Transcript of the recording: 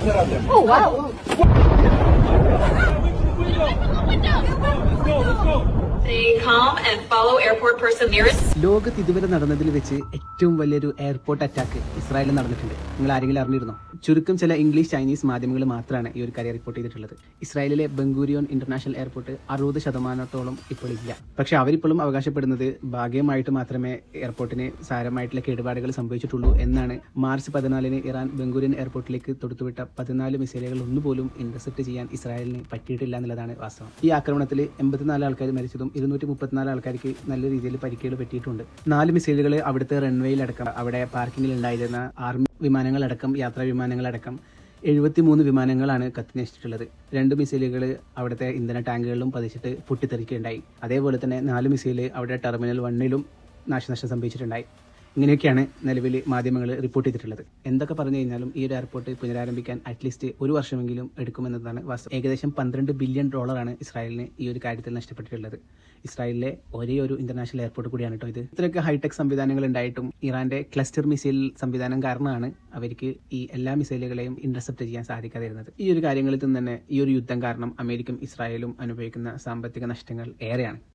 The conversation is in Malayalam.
Oh, wow. Stay calm and follow airport person nearest. ലോകത്ത് ഇതുവരെ നടന്നതിൽ വെച്ച് ഏറ്റവും വലിയൊരു എയർപോർട്ട് അറ്റാക്ക് ഇസ്രായേലിൽ നടന്നിട്ടുണ്ട്. നിങ്ങൾ ആരെങ്കിലും അറിഞ്ഞിരുന്നോ? ചുരുക്കം ചില ഇംഗ്ലീഷ് ചൈനീസ് മാധ്യമങ്ങൾ മാത്രമാണ് ഈ ഒരു കാര്യം റിപ്പോർട്ട് ചെയ്തിട്ടുള്ളത്. ഇസ്രായേലിലെ ബംഗൂരിയോൺ ഇന്റർനാഷണൽ എയർപോർട്ട് 60% ഇപ്പോൾ ഇല്ല. പക്ഷെ അവരിപ്പോഴും അവകാശപ്പെടുന്നത് ഭാഗികമായിട്ട് മാത്രമേ എയർപോർട്ടിന് സാരമായിട്ടുള്ള കേടുപാടുകൾ സംഭവിച്ചിട്ടുള്ളൂ എന്നാണ്. മാർച്ച് 14 ഇറാൻ ബംഗൂരിയൻ എയർപോർട്ടിലേക്ക് തൊടുത്തുവിട്ട 14 മിസൈലുകൾ ഒന്നുപോലും ഇന്റർസെപ്റ്റ് ചെയ്യാൻ ഇസ്രായേലിന് പറ്റിയിട്ടില്ല എന്നുള്ളതാണ് വാസ്തവം. ഈ ആക്രമണത്തിൽ 84 ആൾക്കാർ മരിച്ചതും 234 ആൾക്കാർക്ക് നല്ല രീതിയിൽ പരിക്കുകൾ പറ്റിയിട്ടുണ്ട്. 4 മിസൈലുകൾ അവിടുത്തെ റൺവേയിലടക്കം, അവിടെ പാർക്കിങ്ങിൽ ഉണ്ടായിരുന്ന ആർമി വിമാനങ്ങളടക്കം, യാത്രാ വിമാനങ്ങളടക്കം 73 വിമാനങ്ങളാണ് കത്തിനശിച്ചിട്ടുള്ളത്. 2 മിസൈലുകൾ അവിടുത്തെ ഇന്ധന ടാങ്കുകളിലും പതിച്ചിട്ട് പൊട്ടിത്തെറിക്കുകയുണ്ടായി. അതേപോലെ തന്നെ 4 മിസൈല് അവിടെ ടെർമിനൽ 1-ലും നാശനഷ്ടം സംഭവിച്ചിട്ടുണ്ടായി. ഇങ്ങനെയൊക്കെയാണ് നിലവിൽ മാധ്യമങ്ങൾ റിപ്പോർട്ട് ചെയ്തിട്ടുള്ളത്. എന്തൊക്കെ പറഞ്ഞു കഴിഞ്ഞാലും ഈ ഒരു എയർപോർട്ട് പുനരാരംഭിക്കാൻ അറ്റ്ലീസ്റ്റ് 1 വർഷമെങ്കിലും എടുക്കുമെന്നതാണ് വാസ്തവം. ഏകദേശം $12 ബില്യൺ ഇസ്രായേലിന് ഈ ഒരു കാര്യത്തിൽ നഷ്ടപ്പെട്ടിട്ടുള്ളത്. ഇസ്രായേലിലെ ഒരേ ഒരു ഇന്റർനാഷണൽ എയർപോർട്ട് കൂടിയാണ് കേട്ടോ ഇത്. ഇത്രയൊക്കെ ഹൈടെക് സംവിധാനങ്ങൾ ഉണ്ടായിട്ടും ഇറാന്റെ ക്ലസ്റ്റർ മിസൈൽ സംവിധാനം കാരണമാണ് അവർക്ക് ഈ എല്ലാ മിസൈലുകളെയും ഇന്റർസെപ്റ്റ് ചെയ്യാൻ സാധിക്കാതിരുന്നത്. ഈ ഒരു കാര്യങ്ങളിൽ നിന്ന് തന്നെ ഈ ഒരു യുദ്ധം കാരണം അമേരിക്കയും ഇസ്രായേലും അനുഭവിക്കുന്ന സാമ്പത്തിക നഷ്ടങ്ങൾ ഏറെയാണ്.